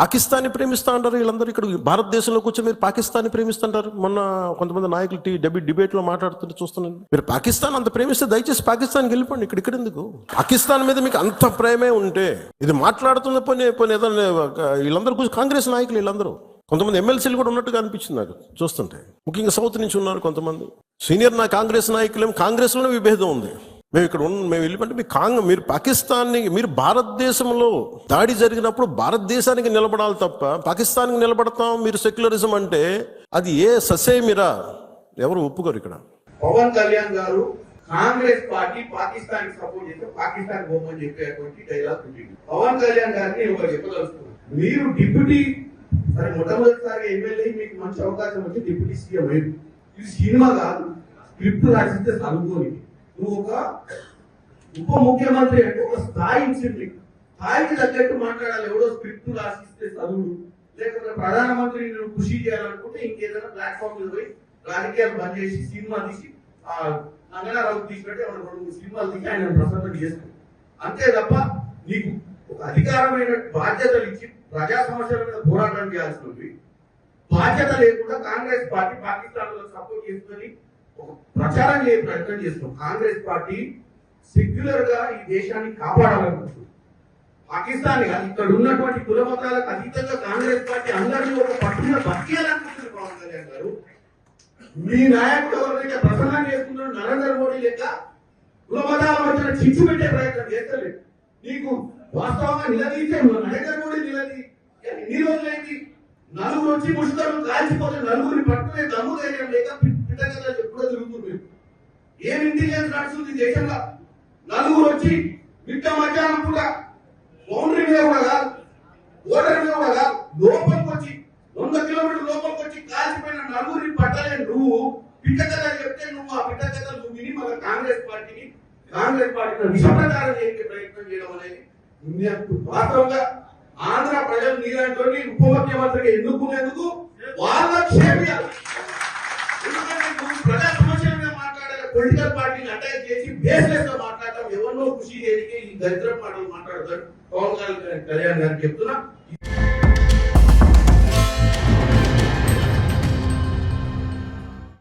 పాకిస్తాన్ని ప్రేమిస్తా అంటారు వీళ్ళందరూ. ఇక్కడ భారతదేశంలో కూర్చొని మీరు పాకిస్తాన్ని ప్రేమిస్తుంటారు. మొన్న కొంతమంది నాయకులు డిబేట్లో మాట్లాడుతుంటే చూస్తున్నాను. మీరు పాకిస్తాన్ అంత ప్రేమిస్తే దయచేసి పాకిస్తాన్కి వెళ్ళిపోండి. ఇక్కడ ఎందుకు? పాకిస్తాన్ మీద మీకు అంత ప్రేమే ఉంటే ఇది మాట్లాడుతున్న పోనీ ఏదైనా వీళ్ళందరూ కూర్చొని కాంగ్రెస్ నాయకులు వీళ్ళందరూ కొంతమంది ఎమ్మెల్సీలు కూడా ఉన్నట్టుగా అనిపించింది నాకు చూస్తుంటే. ముఖ్యంగా సౌత్ నుంచి ఉన్నారు కొంతమంది సీనియర్ కాంగ్రెస్ నాయకులు. కాంగ్రెస్లోనే విభేదం ఉంది. మేము వెళ్ళిపోతే మీరు పాకిస్తాన్ని, మీరు భారతదేశంలో దాడి జరిగినప్పుడు భారతదేశానికి నిలబడాలి తప్ప పాకిస్తాన్కి నిలబడతాం మీరు సెక్యులరిజం అంటే అది ఏ ససేమిరా ఎవరు ఒప్పుకోరు. ఇక్కడ పవన్ కళ్యాణ్ గారు కాంగ్రెస్ పార్టీ పాకిస్తాన్ కి సపోర్ట్ చేస్తే పాకిస్తాన్ పోమని చెప్పేటువంటి డైలాగ్ ఉంటుంది. పవన్ కళ్యాణ్ గారిని ఒకరు చెప్పదలుచుకున్నారు, మీరు డిప్యూటీ సరే మొట్టమొదటిసారి ఎమ్మెల్యే మీకు మంచి అవకాశం వచ్చి డిప్యూటీ సీఎం అయ్యింది. ఇది సినిమా కాదు, స్క్రిప్ట్ రాసిస్తే చదువుకోని. నువ్వు ఒక ఉప ముఖ్యమంత్రి అంటే ఒక స్థాయి ఇచ్చింది, స్థాయికి తగ్గట్టు మాట్లాడాలి. ఎవడో స్క్రిప్ట్ రాసిస్తే చదువుడు, లేకపోతే ప్రధానమంత్రి నువ్వు కృషి చేయాలనుకుంటే ఇంకేదైనా ప్లాట్ఫామ్ మీద పోయి రాజకీయాలు బంద్ చేసి సినిమా తీసి నంగనారావు తీసినట్టే రెండు సినిమాలు తీసి ఆయన ప్రసన్న చేస్తాడు. అంతే తప్ప నీకు ఒక అధికారమైన బాధ్యతలు ఇచ్చి ప్రజా సమస్యల మీద పోరాటం చేయాల్సినవి బాధ్యత లేకుండా కాంగ్రెస్ పార్టీ పాకిస్తాన్ లో సపోర్ట్ చేస్తుందని ఒక ప్రచారం చేయ ప్రయత్నం చేస్తున్నాం. కాంగ్రెస్ పార్టీ సెక్యులర్ గా ఈ దేశాన్ని కాపాడాలనుకుంటుంది. పాకిస్తాన్ ఇక్కడ ఉన్నటువంటి కుల మతాలకు అతీతంగా కాంగ్రెస్ పార్టీ అందరినీ ఒక పట్టున బతికేయాలనుకుంటుంది. పవన్ కళ్యాణ్ గారు మీ నాయకుడు ఎవరైతే ప్రసన్నం చేస్తున్నాడు నరేంద్ర మోడీ లెక్క కుల మతాల మధ్యన చిచ్చు పెట్టే ప్రయత్నం చేస్తలేదు. నీకు వాస్తవంగా నిలదీసే నరేంద్ర మోడీ ఎన్ని రోజులైంది? నలుగురు వచ్చి ముష్కరులు కాల్చిపోతే నలుగురిని పట్టుకునే దమ్ము ధైర్యం లేక పిట్టగదా ఎప్పుడో తిరుగుతుంది. ఏం ఇంటెలిజెన్స్ నడుస్తుంది దేశంలో? నలుగురు వచ్చి మిట్ట మధ్యాహ్నం కూడా బౌండరీ మీద కూడా కాదు, ఓటర్ మీద కూడా కాదు, లోపలికి వచ్చి 100 కిలోమీటర్ల లోపలికి వచ్చి కాల్చిపోయిన నలుగురిని పట్టలేని నువ్వు పిట్టగదా చెప్తే నువ్వు ఆ పిట్టగదా నువ్వు విని మన కాంగ్రెస్ పార్టీని విషప్రచారం చేసే ప్రయత్నం చేయడం అనేది వాస్తవంగా ఆంధ్ర ప్రజలు నీలాంటి ఉప ముఖ్యమంత్రిగా ఎన్నుకునేందుకు వాళ్ళ క్షేమియాలి. ఎందుకంటే నువ్వు ప్రజా సమస్యల మీద మాట్లాడాలి, పొలిటికల్ పార్టీని అటాక్ చేసి బేస్లెస్ గా మాట్లాడటం, ఎవరినో కృషి చేయడానికి ఈ దరిద్ర మాటలు మాట్లాడతాడు పవన్ కళ్యాణ్ గారికి చెప్తున్నా.